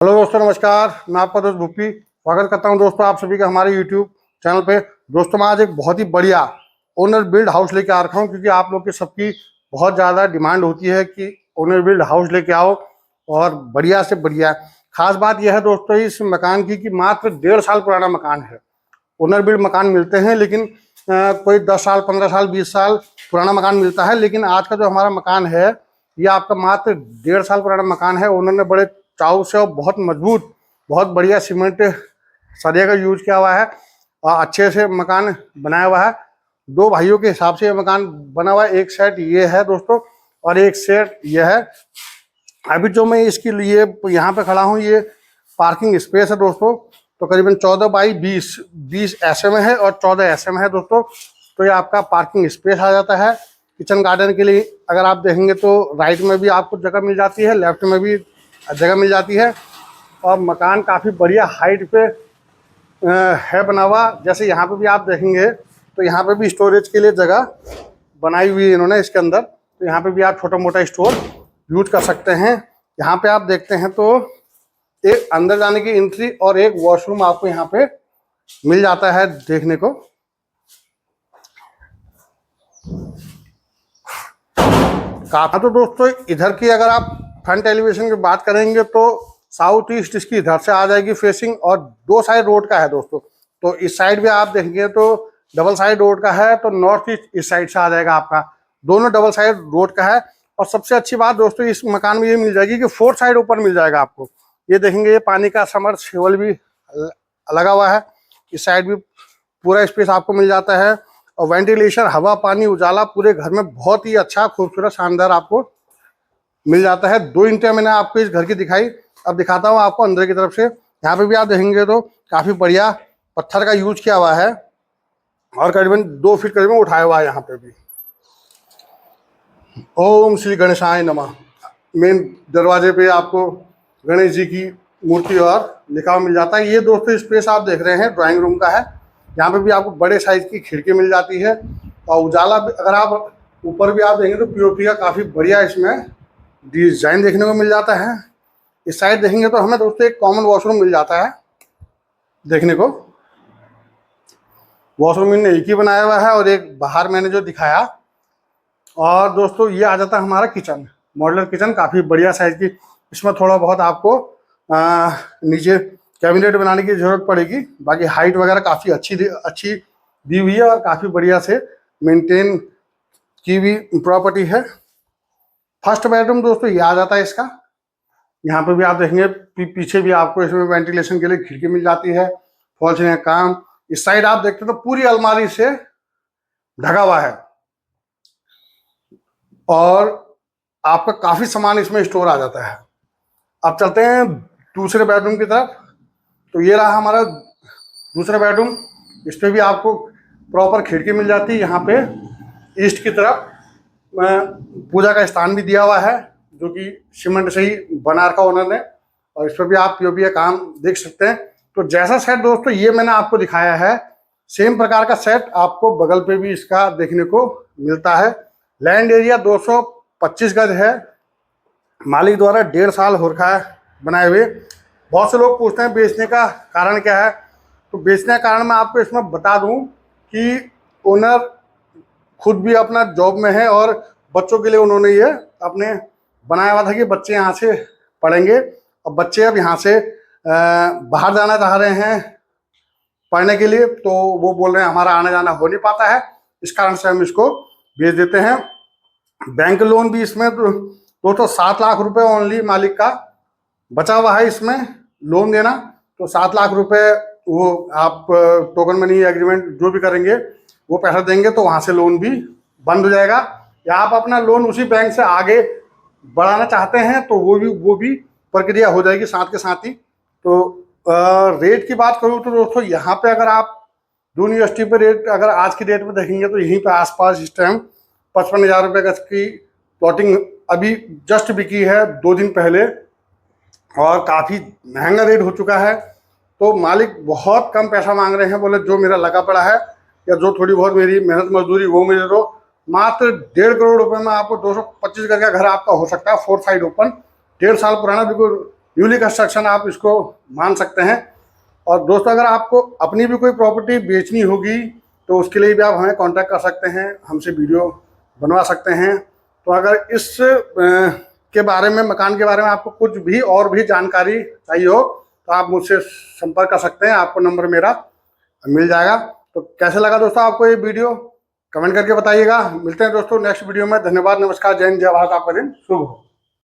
Hello दोस्तों, नमस्कार। मैं आपका दोस्त भूपी स्वागत करता हूं दोस्तों आप सभी का हमारे यूट्यूब चैनल पे। दोस्तों मैं आज एक बहुत ही बढ़िया ओनर बिल्ड हाउस लेके आ रखा हूं, क्योंकि आप लोग की सबकी बहुत ज़्यादा डिमांड होती है कि ओनर बिल्ड हाउस लेके आओ और बढ़िया से बढ़िया। खास बात यह है दोस्तों इस मकान की कि मात्र 1.5 साल पुराना मकान है। ओनर बिल्ड मकान मिलते हैं लेकिन कोई 10 साल 15 साल 20 साल पुराना मकान मिलता है, लेकिन आज का जो हमारा मकान है ये आपका मात्र 1.5 साल पुराना मकान है। ओनर ने बड़े चाव से और बहुत मजबूत, बहुत बढ़िया सीमेंट सरिया का यूज किया हुआ है और अच्छे से मकान बनाया हुआ है। दो भाइयों के हिसाब से ये मकान बना हुआ है। एक सेट ये है दोस्तों और एक सेट ये है। अभी जो मैं इसके लिए यहाँ पे खड़ा हूँ ये पार्किंग स्पेस है दोस्तों। तो करीबन 14 बाई 20 ऐसे में है और 14 ऐसे में है दोस्तों। तो ये आपका पार्किंग स्पेस आ जाता है। किचन गार्डन के लिए अगर आप देखेंगे तो राइट में भी आपको जगह मिल जाती है, लेफ्ट में भी जगह मिल जाती है। और मकान काफ़ी बढ़िया हाइट पे है बना हुआ। जैसे यहाँ पे भी आप देखेंगे तो यहाँ पे भी स्टोरेज के लिए जगह बनाई हुई है इन्होंने इसके अंदर। तो यहाँ पे भी आप छोटा मोटा स्टोर यूज कर सकते हैं। यहाँ पे आप देखते हैं तो एक अंदर जाने की एंट्री और एक वॉशरूम आपको यहाँ पे मिल जाता है देखने को। काफी तो दोस्तों इधर की अगर आप फ्रंट एलिवेशन की बात करेंगे तो साउथ ईस्ट इसकी इधर से आ जाएगी फेसिंग और दो साइड रोड का है दोस्तों। तो इस साइड भी आप देखेंगे तो डबल साइड रोड का है, तो नॉर्थ ईस्ट इस साइड से आ जाएगा आपका। दोनों डबल साइड रोड का है। और सबसे अच्छी बात दोस्तों इस मकान में ये मिल जाएगी कि 4 साइड ऊपर मिल जाएगा आपको। ये देखेंगे ये पानी का समरसेबल भी लगा हुआ है। इस साइड भी पूरा स्पेस आपको मिल जाता है और वेंटिलेशन, हवा, पानी, उजाला पूरे घर में बहुत ही अच्छा, खूबसूरत, शानदार आपको मिल जाता है। 2 ईंटें मैंने आपको इस घर की दिखाई, अब दिखाता हूँ आपको अंदर की तरफ से। यहाँ पे भी आप देखेंगे तो काफी बढ़िया पत्थर का यूज किया हुआ है और करीबन 2 फीट करीबन उठाया हुआ है। यहाँ पे भी ओम श्री गणेशाय नमः। मेन दरवाजे पे आपको गणेश जी की मूर्ति और लिखा हुआ मिल जाता है। ये दोस्तों स्पेस आप देख रहे हैं ड्राइंग रूम का है। यहाँ पे भी आपको बड़े साइज की खिड़की मिल जाती है और उजाला अगर आप ऊपर भी आप देखेंगे तो पीओपी का काफ़ी बढ़िया इसमें डिजाइन देखने को मिल जाता है। इस साइड देखेंगे तो हमें दोस्तों एक कॉमन वॉशरूम मिल जाता है देखने को। वॉशरूम इनने एक ही बनाया हुआ है और एक बाहर मैंने जो दिखाया। और दोस्तों ये आ जाता है हमारा किचन, मॉड्यूलर किचन, काफ़ी बढ़िया साइज की। इसमें थोड़ा बहुत आपको नीचे कैबिनेट बनाने की जरूरत पड़ेगी, बाकी हाइट वगैरह काफ़ी अच्छी दी हुई है और काफ़ी बढ़िया से मेंटेन की हुई प्रॉपर्टी है। फर्स्ट बेडरूम दोस्तों ये आ जाता है इसका। यहाँ पे भी आप देखेंगे पीछे भी आपको इसमें वेंटिलेशन के लिए खिड़की मिल जाती है, फॉल सीलिंग का काम। इस साइड आप देखते हो तो पूरी अलमारी से ढका हुआ है और आपका काफ़ी सामान इसमें स्टोर आ जाता है। अब चलते हैं दूसरे बेडरूम की तरफ। तो ये रहा हमारा दूसरा बेडरूम। इस पर भी आपको प्रॉपर खिड़की मिल जाती है। यहाँ पे ईस्ट की तरफ पूजा का स्थान भी दिया हुआ है जो कि सीमेंट से ही बना रखा ओनर ने, और इस पर भी आप पीओपी का काम देख सकते हैं। तो जैसा सेट दोस्तों ये मैंने आपको दिखाया है, सेम प्रकार का सेट आपको बगल पे भी इसका देखने को मिलता है। लैंड एरिया 225 गज है। मालिक द्वारा 1.5 साल हो रखा है बनाए हुए। बहुत से लोग पूछते हैं बेचने का कारण क्या है, तो बेचने का कारण मैं आपको इसमें बता दूं कि ओनर खुद भी अपना जॉब में है और बच्चों के लिए उन्होंने ये अपने बनाया हुआ था कि बच्चे यहाँ से पढ़ेंगे। और बच्चे अब यहाँ से बाहर जाना चाह रहे हैं पढ़ने के लिए, तो वो बोल रहे हैं हमारा आना जाना हो नहीं पाता है, इस कारण से हम इसको बेच देते हैं। बैंक लोन भी इसमें दोस्तों 7 लाख रुपए ओनली मालिक का बचा हुआ है इसमें लोन देना। तो 7 लाख रुपए वो आप टोकन मनी एग्रीमेंट जो भी करेंगे वो पैसा देंगे तो वहाँ से लोन भी बंद हो जाएगा। या आप अपना लोन उसी बैंक से आगे बढ़ाना चाहते हैं तो वो भी प्रक्रिया हो जाएगी साथ के साथ ही। तो रेट की बात करूँ तो दोस्तों यहाँ पे अगर आप दून यूनिवर्सिटी पे रेट अगर आज की डेट में देखेंगे तो यहीं पे आसपास इस टाइम 55,000 रुपये गज की प्लॉटिंग अभी जस्ट बिकी है 2 दिन पहले और काफ़ी महंगा रेट हो चुका है। तो मालिक बहुत कम पैसा मांग रहे हैं, बोले जो मेरा लगा पड़ा है या जो थोड़ी बहुत मेरी मेहनत मजदूरी वो मुझे दो। मात्र 1.5 करोड़ रुपए में आपको 225 गज का घर आपका हो सकता है, 4 साइड ओपन, 1.5 साल पुराना, बिल्कुल न्यूली कंस्ट्रक्शन आप इसको मान सकते हैं। और दोस्तों अगर आपको अपनी भी कोई प्रॉपर्टी बेचनी होगी तो उसके लिए भी आप हमें कांटेक्ट कर सकते हैं, हमसे वीडियो बनवा सकते हैं। तो अगर इस के बारे में, मकान के बारे में आपको कुछ भी और भी जानकारी चाहिए हो तो आप मुझसे संपर्क कर सकते हैं, आपको नंबर मेरा मिल जाएगा। तो कैसे लगा दोस्तों आपको ये वीडियो, कमेंट करके बताइएगा। मिलते हैं दोस्तों नेक्स्ट वीडियो में। धन्यवाद, नमस्कार, जय हिंद, जय भारत। आपका दिन शुभ हो।